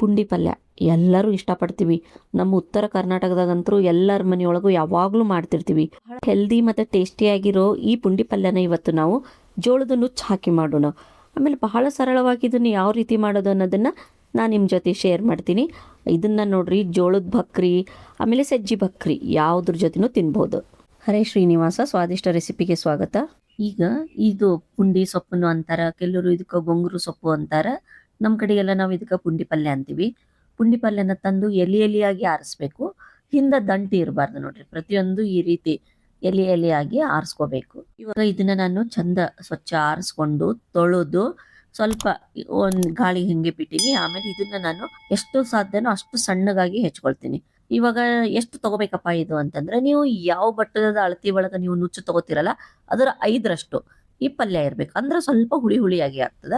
ಪುಂಡಿ ಪಲ್ಯ ಎಲ್ಲರೂ ಇಷ್ಟಪಡ್ತೀವಿ. ನಮ್ಮ ಉತ್ತರ ಕರ್ನಾಟಕದಾಗಂತೂ ಎಲ್ಲರ ಮನೆಯೊಳಗೂ ಯಾವಾಗಲೂ ಮಾಡ್ತಿರ್ತೀವಿ. ಹೆಲ್ದಿ ಮತ್ತು ಟೇಸ್ಟಿಯಾಗಿರೋ ಈ ಪುಂಡಿ ಪಲ್ಯನ ಇವತ್ತು ನಾವು ಜೋಳದ ನುಚ್ಚು ಹಾಕಿ ಮಾಡೋಣ. ಆಮೇಲೆ ಬಹಳ ಸರಳವಾಗಿ ಇದನ್ನು ಯಾವ ರೀತಿ ಮಾಡೋದು ಅನ್ನೋದನ್ನು ನಾನು ನಿಮ್ಮ ಜೊತೆ ಶೇರ್ ಮಾಡ್ತೀನಿ. ಇದನ್ನು ನೋಡ್ರಿ, ಜೋಳದ ಭಕ್ರಿ ಆಮೇಲೆ ಸಜ್ಜಿ ಭಕ್ರಿ ಯಾವುದ್ರ ಜೊತೆನೂ ತಿನ್ಬೋದು. ಹರೇ ಶ್ರೀನಿವಾಸ ಸ್ವಾದಿಷ್ಟ ರೆಸಿಪಿಗೆ ಸ್ವಾಗತ. ಈಗ ಇದು ಪುಂಡಿ ಸೊಪ್ಪನ್ನು ಅಂತಾರ, ಕೆಲವರು ಇದಕ್ಕೆ ಗೊಂಗುರು ಸೊಪ್ಪು ಅಂತಾರ. ನಮ್ಮ ಕಡೆಗೆಲ್ಲ ನಾವು ಇದಕ್ಕೆ ಪುಂಡಿ ಪಲ್ಯ ಅಂತೀವಿ. ಪುಂಡಿ ಪಲ್ಯನ ತಂದು ಎಲೆಯಾಗಿ ಆರಿಸ್ಬೇಕು. ಹಿಂದೆ ದಂಟಿ ಇರಬಾರ್ದು ನೋಡ್ರಿ, ಪ್ರತಿಯೊಂದು ಈ ರೀತಿ ಎಲೆಯಾಗಿ ಆರಿಸ್ಕೋಬೇಕು. ಇವಾಗ ಇದನ್ನ ನಾನು ಚಂದ ಸ್ವಚ್ಛ ಆರಿಸ್ಕೊಂಡು ತೊಳೆದು ಸ್ವಲ್ಪ ಒಂದು ಗಾಳಿ ಹಿಂಗೆ ಬಿಟ್ಟಿನಿ. ಆಮೇಲೆ ಇದನ್ನ ನಾನು ಎಷ್ಟು ಸಾಧ್ಯನೋ ಅಷ್ಟು ಸಣ್ಣಗಾಗಿ ಹೆಚ್ಕೊಳ್ತೀನಿ. ಇವಾಗ ಎಷ್ಟು ತಗೋಬೇಕಪ್ಪ ಇದು ಅಂತಂದ್ರೆ, ನೀವು ಯಾವ ಬಟ್ಟದ ಅಳತಿ ಒಳಗೆ ನೀವು ನುಚ್ಚು ತಗೋತಿರಲ್ಲ ಅದರ 5ರಷ್ಟು ಈ ಪಲ್ಯ ಇರ್ಬೇಕು. ಅಂದ್ರೆ ಸ್ವಲ್ಪ ಹುಳಿಯಾಗಿ ಆಗ್ತದ.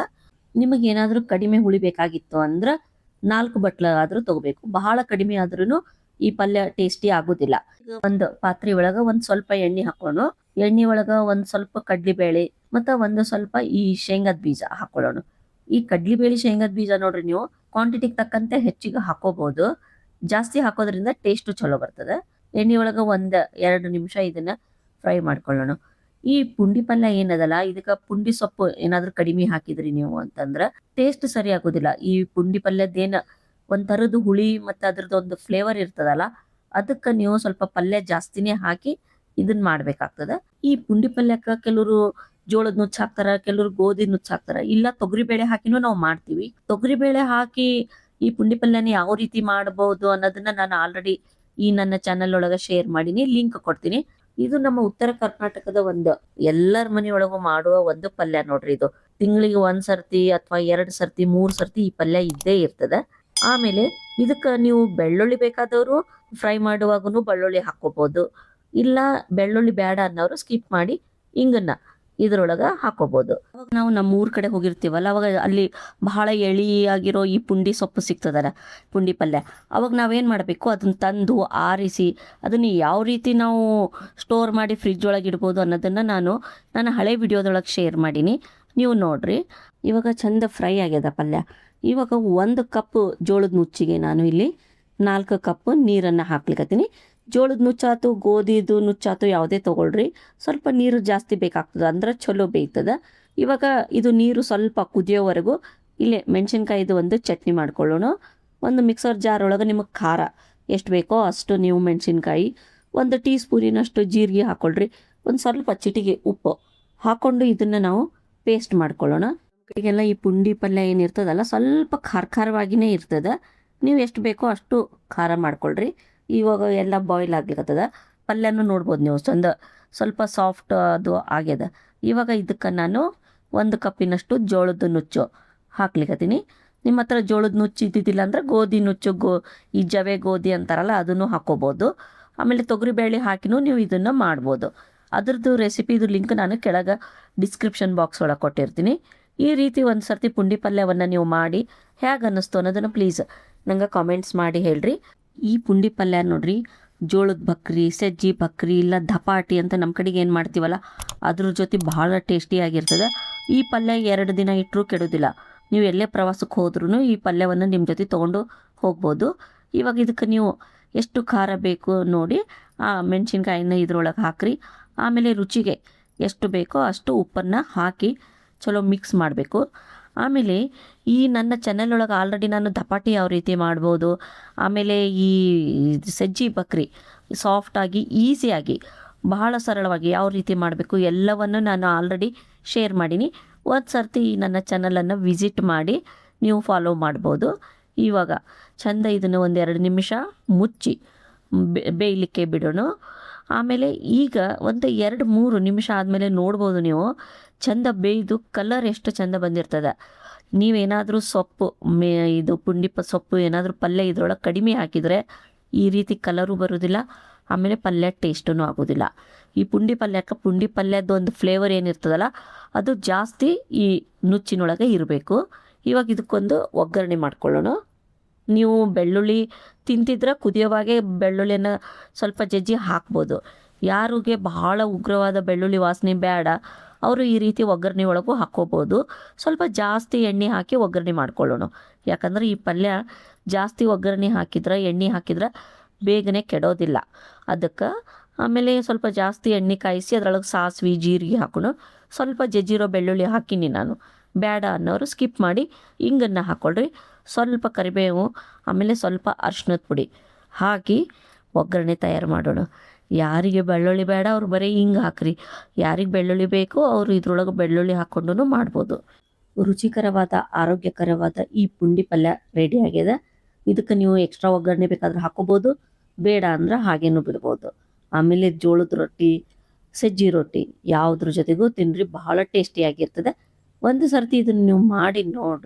ನಿಮಗೆ ಏನಾದ್ರೂ ಕಡಿಮೆ ಹುಳಿ ಬೇಕಾಗಿತ್ತು ಅಂದ್ರೆ 4 ಬಟ್ಲ ಆದ್ರೂ ತಗೋಬೇಕು. ಬಹಳ ಕಡಿಮೆ ಆದ್ರೂ ಈ ಪಲ್ಯ ಟೇಸ್ಟಿ ಆಗೋದಿಲ್ಲ. ಒಂದು ಪಾತ್ರೆ ಒಳಗ ಒಂದ್ ಸ್ವಲ್ಪ ಎಣ್ಣೆ ಹಾಕೋಣ. ಎಣ್ಣೆ ಒಳಗ ಒಂದ್ ಸ್ವಲ್ಪ ಕಡ್ಲಿಬೇಳೆ ಮತ್ತ ಒಂದು ಸ್ವಲ್ಪ ಈ ಶೇಂಗಾದ ಬೀಜ ಹಾಕೊಳ್ಳೋಣ. ಈ ಕಡ್ಲಿಬೇಳೆ ಶೇಂಗಾದ ಬೀಜ ನೋಡ್ರಿ, ನೀವು ಕ್ವಾಂಟಿಟಿಗೆ ತಕ್ಕಂತೆ ಹೆಚ್ಚಿಗೆ ಹಾಕೋಬಹುದು. ಜಾಸ್ತಿ ಹಾಕೋದ್ರಿಂದ ಟೇಸ್ಟ್ ಚಲೋ ಬರ್ತದೆ. ಎಣ್ಣೆ ಒಳಗ 1-2 ನಿಮಿಷ ಇದನ್ನ ಫ್ರೈ ಮಾಡ್ಕೊಳ್ಳೋಣ. ಈ ಪುಂಡಿ ಪಲ್ಯ ಏನದಲ್ಲ, ಇದಕ್ಕೆ ಪುಂಡಿ ಸೊಪ್ಪು ಏನಾದ್ರೂ ಕಡಿಮೆ ಹಾಕಿದ್ರಿ ನೀವು ಅಂತಂದ್ರ ಟೇಸ್ಟ್ ಸರಿ ಆಗೋದಿಲ್ಲ. ಈ ಪುಂಡಿ ಪಲ್ಯದೇನ ಒಂಥರದ್ದು ಹುಳಿ ಮತ್ತೆ ಅದ್ರದ್ದು ಒಂದು ಫ್ಲೇವರ್ ಇರ್ತದಲ್ಲ, ಅದಕ್ಕೆ ನೀವು ಸ್ವಲ್ಪ ಪಲ್ಯ ಜಾಸ್ತಿನೇ ಹಾಕಿ ಇದನ್ನ ಮಾಡ್ಬೇಕಾಗ್ತದ. ಈ ಪುಂಡಿ ಪಲ್ಯಕ್ಕ ಕೆಲವರು ಜೋಳದ ನುಚ್ಚು ಹಾಕ್ತಾರ, ಕೆಲವರು ಗೋಧಿ ನುಚ್ಚು ಹಾಕ್ತಾರ, ಇಲ್ಲ ತೊಗರಿ ಬೇಳೆ ಹಾಕಿನೂ ನಾವು ಮಾಡ್ತೀವಿ. ತೊಗರಿ ಬೇಳೆ ಹಾಕಿ ಈ ಪುಂಡಿ ಪಲ್ಯನ ಯಾವ ರೀತಿ ಮಾಡಬಹುದು ಅನ್ನೋದನ್ನ ನಾನು ಆಲ್ರೆಡಿ ಈ ನನ್ನ ಚಾನೆಲ್ ಒಳಗ ಶೇರ್ ಮಾಡೀನಿ, ಲಿಂಕ್ ಕೊಡ್ತೀನಿ. ಇದು ನಮ್ಮ ಉತ್ತರ ಕರ್ನಾಟಕದ ಒಂದು ಎಲ್ಲರ ಮನೆಯೊಳಗೂ ಮಾಡುವ ಒಂದು ಪಲ್ಯ ನೋಡ್ರಿ. ಇದು ತಿಂಗಳಿಗೆ 1 ಸರ್ತಿ ಅಥವಾ 2 ಸರ್ತಿ 3 ಸರ್ತಿ ಈ ಪಲ್ಯ ಇದ್ದೇ ಇರ್ತದ. ಆಮೇಲೆ ಇದಕ್ಕ ನೀವು ಬೆಳ್ಳುಳ್ಳಿ ಬೇಕಾದವರು ಫ್ರೈ ಮಾಡುವಾಗೂ ಬೆಳ್ಳುಳ್ಳಿ ಹಾಕೋಬಹುದು, ಇಲ್ಲ ಬೆಳ್ಳುಳ್ಳಿ ಬೇಡ ಅನ್ನೋರು ಸ್ಕಿಪ್ ಮಾಡಿ ಹಿಂಗನ್ನ ಇದ್ರೊಳಗ ಹಾಕೋಬಹುದು. ಅವಾಗ ನಾವು ನಮ್ಮ ಊರ್ ಕಡೆ ಹೋಗಿರ್ತೀವಲ್ಲ, ಅವಾಗ ಅಲ್ಲಿ ಬಹಳ ಎಳಿಯಾಗಿರೋ ಈ ಪುಂಡಿ ಸೊಪ್ಪು ಸಿಗ್ತದಲ್ಲ, ಪುಂಡಿ ಪಲ್ಯ, ಅವಾಗ ನಾವೇನ್ ಮಾಡ್ಬೇಕು, ಅದನ್ನ ತಂದು ಆರಿಸಿ ಅದನ್ನ ಯಾವ ರೀತಿ ನಾವು ಸ್ಟೋರ್ ಮಾಡಿ ಫ್ರಿಜ್ ಒಳಗೆ ಇಡ್ಬೋದು ಅನ್ನೋದನ್ನ ನಾನು ಹಳೆ ವಿಡಿಯೋದೊಳಗೆ ಶೇರ್ ಮಾಡೀನಿ, ನೀವು ನೋಡ್ರಿ. ಇವಾಗ ಚಂದ ಫ್ರೈ ಆಗ್ಯದ ಪಲ್ಯ. ಇವಾಗ 1 ಕಪ್ ಜೋಳದ ನುಚ್ಚಿಗೆ ನಾನು ಇಲ್ಲಿ 4 ಕಪ್ ನೀರನ್ನು ಹಾಕ್ಲಿಕ್ಕತ್ತೀನಿ. ಜೋಳದ ನುಚ್ಚಾತು ಗೋಧಿದು ನುಚ್ಚಾತು ಯಾವುದೇ ತಗೊಳ್ರಿ, ಸ್ವಲ್ಪ ನೀರು ಜಾಸ್ತಿ ಬೇಕಾಗ್ತದೆ, ಅಂದ್ರೆ ಚಲೋ ಬೇಯ್ತದ. ಇವಾಗ ಇದು ನೀರು ಸ್ವಲ್ಪ ಕುದಿಯೋವರೆಗೂ ಇಲ್ಲೇ ಮೆಣಸಿನ್ಕಾಯಿದು ಒಂದು ಚಟ್ನಿ ಮಾಡ್ಕೊಳ್ಳೋಣ. ಒಂದು ಮಿಕ್ಸರ್ ಜಾರ್ ಒಳಗೆ ನಿಮಗೆ ಖಾರ ಎಷ್ಟು ಬೇಕೋ ಅಷ್ಟು ನೀವು ಮೆಣಸಿನ್ಕಾಯಿ, 1 ಟೀ ಸ್ಪೂನಿನಷ್ಟು ಜೀರಿಗೆ ಹಾಕೊಳ್ರಿ, ಒಂದು ಸ್ವಲ್ಪ ಚಿಟಿಗೆ ಉಪ್ಪು ಹಾಕ್ಕೊಂಡು ಇದನ್ನು ನಾವು ಪೇಸ್ಟ್ ಮಾಡ್ಕೊಳ್ಳೋಣ. ಈಗೆಲ್ಲ ಈ ಪುಂಡಿ ಪಲ್ಯ ಏನಿರ್ತದಲ್ಲ ಸ್ವಲ್ಪ ಖಾರವಾಗಿನೇ ಇರ್ತದೆ. ನೀವು ಎಷ್ಟು ಬೇಕೋ ಅಷ್ಟು ಖಾರ ಮಾಡ್ಕೊಳ್ರಿ. ಇವಾಗ ಎಲ್ಲ ಬಾಯ್ಲ್ ಆಗ್ಲಿಕ್ಕತ್ತದ. ಪಲ್ಯನೂ ನೋಡ್ಬೋದು ನೀವು, ಚಂದ ಸ್ವಲ್ಪ ಸಾಫ್ಟ್ ಅದು ಆಗ್ಯದ. ಇವಾಗ ಇದಕ್ಕೆ ನಾನು 1 ಕಪ್ಪಿನಷ್ಟು ಜೋಳದ ನುಚ್ಚು ಹಾಕ್ಲಿಕ್ಕತ್ತೀನಿ. ನಿಮ್ಮ ಹತ್ರ ಜೋಳದ ನುಚ್ಚು ಇದ್ದಿದ್ದಿಲ್ಲ ಅಂದ್ರೆ ಗೋಧಿ ನುಚ್ಚು, ಈ ಜವೆ ಗೋಧಿ ಅಂತಾರಲ್ಲ ಅದನ್ನು ಹಾಕೋಬೋದು. ಆಮೇಲೆ ತೊಗರಿ ಬೇಳೆ ಹಾಕಿನೂ ನೀವು ಇದನ್ನು ಮಾಡ್ಬೋದು. ಅದ್ರದ್ದು ರೆಸಿಪಿದು ಲಿಂಕ್ ನಾನು ಕೆಳಗೆ ಡಿಸ್ಕ್ರಿಪ್ಷನ್ ಬಾಕ್ಸ್ ಒಳಗೆ ಕೊಟ್ಟಿರ್ತೀನಿ. ಈ ರೀತಿ ಒಂದು ಸರ್ತಿ ಪುಂಡಿ ಪಲ್ಯವನ್ನು ನೀವು ಮಾಡಿ ಹೇಗೆ ಅನ್ನಿಸ್ತು ಅನ್ನೋದನ್ನು ಪ್ಲೀಸ್ ನಂಗೆ ಕಾಮೆಂಟ್ಸ್ ಮಾಡಿ ಹೇಳ್ರಿ. ಈ ಪುಂಡಿ ಪಲ್ಯ ನೋಡ್ರಿ, ಜೋಳದ ಭಕ್ರಿ, ಸಜ್ಜಿ ಭಕ್ರಿ, ಇಲ್ಲ ಧಪಾಟಿ ಅಂತ ನಮ್ಮ ಕಡೆಗೆ ಏನು ಮಾಡ್ತೀವಲ್ಲ ಅದ್ರ ಜೊತೆ ಭಾಳ ಟೇಸ್ಟಿಯಾಗಿರ್ತದೆ. ಈ ಪಲ್ಯ 2 ದಿನ ಇಟ್ಟರೂ ಕೆಡೋದಿಲ್ಲ. ನೀವು ಎಲ್ಲೇ ಪ್ರವಾಸಕ್ಕೆ ಹೋದ್ರೂ ಈ ಪಲ್ಯವನ್ನು ನಿಮ್ಮ ಜೊತೆ ತೊಗೊಂಡು ಹೋಗ್ಬೋದು. ಇವಾಗ ಇದಕ್ಕೆ ನೀವು ಎಷ್ಟು ಖಾರ ಬೇಕು ನೋಡಿ ಆ ಮೆಣಸಿನ್ಕಾಯಿನ ಇದ್ರೊಳಗೆ ಹಾಕ್ರಿ. ಆಮೇಲೆ ರುಚಿಗೆ ಎಷ್ಟು ಬೇಕೋ ಅಷ್ಟು ಉಪ್ಪನ್ನು ಹಾಕಿ ಚಲೋ ಮಿಕ್ಸ್ ಮಾಡಬೇಕು. ಆಮೇಲೆ ಈ ನನ್ನ ಚಾನೆಲ್ ಒಳಗೆ ಆಲ್ರೆಡಿ ನಾನು ಧಪಾಟಿ ಯಾವ ರೀತಿ ಮಾಡ್ಬೋದು, ಆಮೇಲೆ ಈ ಸಜ್ಜಿ ಬಕ್ರಿ ಸಾಫ್ಟಾಗಿ ಈಸಿಯಾಗಿ ಬಹಳ ಸರಳವಾಗಿ ಯಾವ ರೀತಿ ಮಾಡಬೇಕು ಎಲ್ಲವನ್ನು ನಾನು ಆಲ್ರೆಡಿ ಶೇರ್ ಮಾಡೀನಿ. ಒಂದು ಸರ್ತಿ ನನ್ನ ಚಾನಲನ್ನು ವಿಸಿಟ್ ಮಾಡಿ ನೀವು ಫಾಲೋ ಮಾಡ್ಬೋದು. ಇವಾಗ ಚಂದ ಇದನ್ನು 1-2 ನಿಮಿಷ ಮುಚ್ಚಿ ಬೇಯಲಿಕ್ಕೆ ಬಿಡೋಣ. ಆಮೇಲೆ ಈಗ 1-2-3 ನಿಮಿಷ ಆದಮೇಲೆ ನೋಡ್ಬೋದು ನೀವು ಚಂದ ಬೇಯ್ದು ಕಲರ್ ಎಷ್ಟು ಚಂದ ಬಂದಿರ್ತದೆ. ನೀವೇನಾದರೂ ಸೊಪ್ಪು ಇದು ಪುಂಡಿ ಸೊಪ್ಪು ಏನಾದರೂ ಪಲ್ಯ ಇದ್ರೊಳಗೆ ಕಡಿಮೆ ಹಾಕಿದರೆ ಈ ರೀತಿ ಕಲರು ಬರೋದಿಲ್ಲ, ಆಮೇಲೆ ಪಲ್ಯ ಟೇಸ್ಟೂ ಆಗೋದಿಲ್ಲ. ಈ ಪುಂಡಿ ಪಲ್ಯದ ಒಂದು ಫ್ಲೇವರ್ ಏನಿರ್ತದಲ್ಲ ಅದು ಜಾಸ್ತಿ ಈ ನುಚ್ಚಿನೊಳಗೆ ಇರಬೇಕು. ಇವಾಗ ಇದಕ್ಕೊಂದು ಒಗ್ಗರಣೆ ಮಾಡ್ಕೊಳ್ಳೋಣ. ನೀವು ಬೆಳ್ಳುಳ್ಳಿ ತಿಂತಿದ್ರೆ ಕುದಿಯೋವಾಗೆ ಬೆಳ್ಳುಳ್ಳಿಯನ್ನು ಸ್ವಲ್ಪ ಜಜ್ಜಿ ಹಾಕ್ಬೋದು. ಯಾರಿಗೆ ಬಹಳ ಉಗ್ರವಾದ ಬೆಳ್ಳುಳ್ಳಿ ವಾಸನೆ ಬೇಡ ಅವರು ಈ ರೀತಿ ಒಗ್ಗರಣೆ ಒಳಗೂ ಹಾಕ್ಕೋಬೋದು. ಸ್ವಲ್ಪ ಜಾಸ್ತಿ ಎಣ್ಣೆ ಹಾಕಿ ಒಗ್ಗರಣೆ ಮಾಡ್ಕೊಳ್ಳೋಣ, ಯಾಕಂದರೆ ಈ ಪಲ್ಯ ಜಾಸ್ತಿ ಒಗ್ಗರಣೆ ಹಾಕಿದ್ರೆ, ಎಣ್ಣೆ ಹಾಕಿದ್ರೆ ಬೇಗನೆ ಕೆಡೋದಿಲ್ಲ. ಅದಕ್ಕೆ ಆಮೇಲೆ ಸ್ವಲ್ಪ ಜಾಸ್ತಿ ಎಣ್ಣೆ ಕಾಯಿಸಿ ಅದರೊಳಗೆ ಸಾಸಿವೆ ಜೀರಿಗೆ ಹಾಕೊಂಡು ಸ್ವಲ್ಪ ಜಜ್ಜಿರೋ ಬೆಳ್ಳುಳ್ಳಿ ಹಾಕೀನಿ ನಾನು. ಬೇಡ ಅನ್ನೋರು ಸ್ಕಿಪ್ ಮಾಡಿ ಹಿಂಗನ್ನು ಹಾಕ್ಕೊಳ್ರಿ. ಸ್ವಲ್ಪ ಕರಿಬೇವು, ಆಮೇಲೆ ಸ್ವಲ್ಪ ಅರ್ಶಿನದ ಪುಡಿ ಹಾಕಿ ಒಗ್ಗರಣೆ ತಯಾರು ಮಾಡೋಣ. ಯಾರಿಗೆ ಬೆಳ್ಳುಳ್ಳಿ ಬೇಡ ಅವ್ರು ಬರೀ ಹಿಂಗೆ ಹಾಕ್ರಿ. ಯಾರಿಗೆ ಬೆಳ್ಳುಳ್ಳಿ ಬೇಕೋ ಅವರು ಇದ್ರೊಳಗೆ ಬೆಳ್ಳುಳ್ಳಿ ಹಾಕ್ಕೊಂಡು ಮಾಡ್ಬೋದು. ರುಚಿಕರವಾದ ಆರೋಗ್ಯಕರವಾದ ಈ ಪುಂಡಿ ಪಲ್ಯ ರೆಡಿ ಆಗಿದೆ. ಇದಕ್ಕೆ ನೀವು ಎಕ್ಸ್ಟ್ರಾ ಒಗ್ಗರಣೆ ಬೇಕಾದ್ರೆ ಹಾಕೋಬೋದು, ಬೇಡ ಅಂದ್ರೆ ಹಾಗೇನೂ ಬಿಡ್ಬೋದು. ಆಮೇಲೆ ಜೋಳದ ರೊಟ್ಟಿ, ಸಜ್ಜಿ ರೊಟ್ಟಿ ಯಾವುದ್ರ ಜೊತೆಗೂ ತಿನ್ನಿರಿ, ಬಹಳ ಟೇಸ್ಟಿಯಾಗಿರ್ತದೆ. ಒಂದು ಸರ್ತಿ ಇದನ್ನು ನೀವು ಮಾಡಿ ನೋಡಿರಿ.